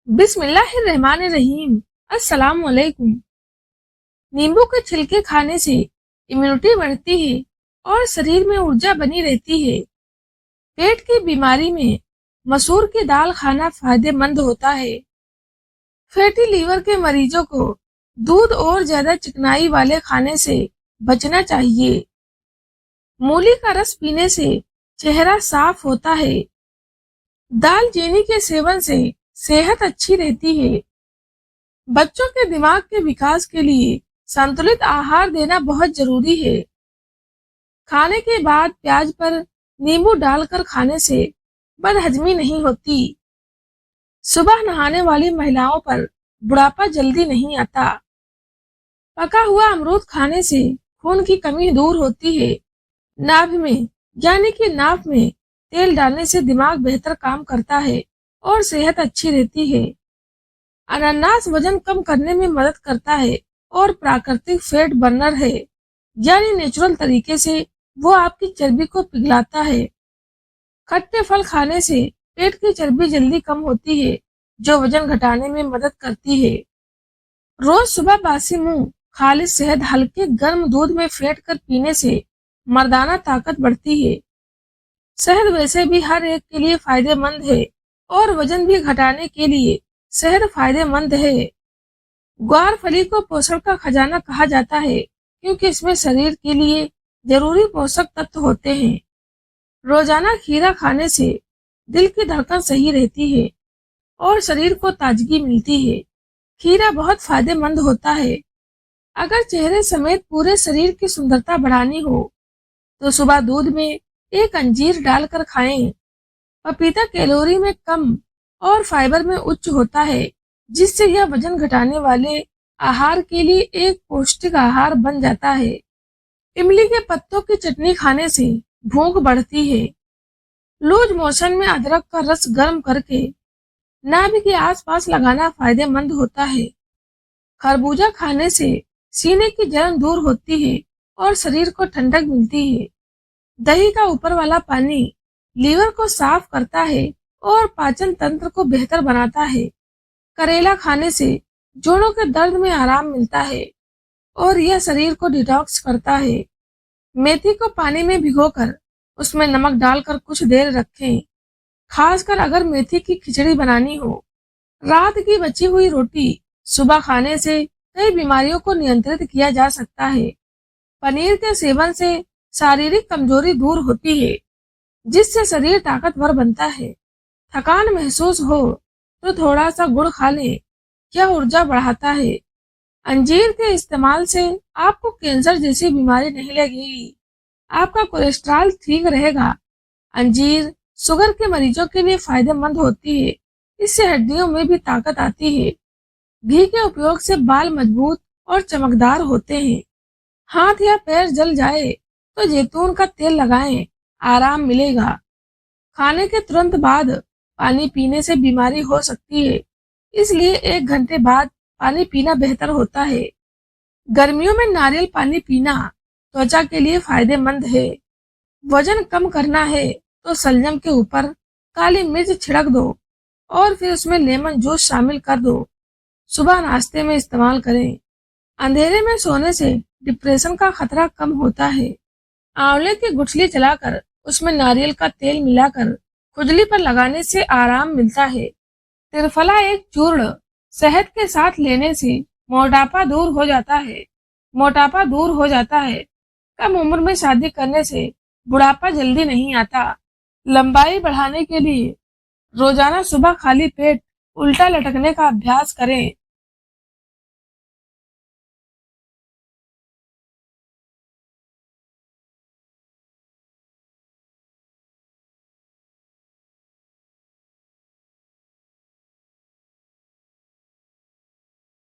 बिस्मिल्लाहिर्रहमानिर्रहीम। अस्सलाम वालेकुम। नींबू के छिलके खाने से इम्यूनिटी बढ़ती है और शरीर में ऊर्जा बनी रहती है। पेट की बीमारी में मसूर की दाल खाना फायदेमंद होता है। फैटी लीवर के मरीजों को दूध और ज्यादा चिकनाई वाले खाने से बचना चाहिए। मूली का रस पीने से चेहरा साफ होता है। दालचीनी के सेवन से सेहत अच्छी रहती है। बच्चों के दिमाग के विकास के लिए संतुलित आहार देना बहुत जरूरी है। खाने के बाद प्याज पर नींबू डालकर खाने से बदहजमी नहीं होती। सुबह नहाने वाली महिलाओं पर बुढ़ापा जल्दी नहीं आता। पका हुआ अमरूद खाने से खून की कमी दूर होती है। नाभ में यानी कि नाक में तेल डालने से दिमाग बेहतर काम करता है और सेहत अच्छी रहती है। अनानास वजन कम करने में मदद करता है और प्राकृतिक फैट बर्नर है, यानी नेचुरल तरीके से वो आपकी चर्बी को पिघलाता है। खट्टे फल खाने से पेट की चर्बी जल्दी कम होती है, जो वजन घटाने में मदद करती है। रोज सुबह बासी मुंह खालिश शहद हल्के गर्म दूध में फेंट कर पीने से मर्दाना ताकत बढ़ती है। शहद वैसे भी हर एक के लिए फायदेमंद है और वजन भी घटाने के लिए शहद फायदेमंद है। ग्वार फली को पोषण का खजाना कहा जाता है, क्योंकि इसमें शरीर के लिए जरूरी पोषक तत्व होते हैं। रोजाना खीरा खाने से दिल की धड़कन सही रहती है और शरीर को ताजगी मिलती है। खीरा बहुत फायदेमंद होता है। अगर चेहरे समेत पूरे शरीर की सुंदरता बढ़ानी हो तो सुबह दूध में एक अंजीर डालकर खाएं। पपीता कैलोरी में कम और फाइबर में उच्च होता है, जिससे यह वजन घटाने वाले आहार के लिए एक पौष्टिक आहार बन जाता है। इमली के पत्तों की चटनी खाने से भूख बढ़ती है। लूज मोशन में अदरक का रस गर्म करके नाभि के आसपास लगाना फायदेमंद होता है। खरबूजा खाने से सीने की जलन दूर होती है और शरीर को ठंडक मिलती है। दही का ऊपर वाला पानी लीवर को साफ करता है और पाचन तंत्र को बेहतर बनाता है। करेला खाने से जोड़ों के दर्द में आराम मिलता है और यह शरीर को डिटॉक्स करता है। मेथी को पानी में भिगोकर उसमें नमक डालकर कुछ देर रखें, खासकर अगर मेथी की खिचड़ी बनानी हो। रात की बची हुई रोटी सुबह खाने से कई बीमारियों को नियंत्रित किया जा सकता है। पनीर के सेवन से शारीरिक कमजोरी दूर होती है, जिससे शरीर ताकतवर बनता है। थकान महसूस हो तो थोड़ा सा गुड़ खा लें, यह ऊर्जा बढ़ाता है। अंजीर के इस्तेमाल से आपको कैंसर जैसी बीमारी नहीं लगेगी। आपका कोलेस्ट्रॉल ठीक रहेगा। अंजीर शुगर के मरीजों के लिए फायदेमंद होती है, इससे हड्डियों में भी ताकत आती है। घी के उपयोग से बाल मजबूत और चमकदार होते हैं। हाथ या पैर जल जाए तो जैतून का तेल लगाएं, आराम मिलेगा। खाने के तुरंत बाद पानी पीने से बीमारी हो सकती है, इसलिए 1 घंटे बाद पानी पीना बेहतर होता है। गर्मियों में नारियल पानी पीना त्वचा के लिए फायदेमंद है। वजन कम करना है तो शलजम के ऊपर काली मिर्च छिड़क दो और फिर उसमें लेमन जूस शामिल कर दो। सुबह नाश्ते में इस्तेमाल करें। अंधेरे में सोने से डिप्रेशन का खतरा कम होता है। आंवले की गुठली जलाकर उसमें नारियल का तेल मिलाकर खुजली पर लगाने से आराम मिलता है। त्रिफला एक चूर्ण शहद के साथ लेने से मोटापा दूर हो जाता है। मोटापा दूर हो जाता है। कम उम्र में शादी करने से बुढ़ापा जल्दी नहीं आता। लंबाई बढ़ाने के लिए रोजाना सुबह खाली पेट उल्टा लटकने का अभ्यास करें।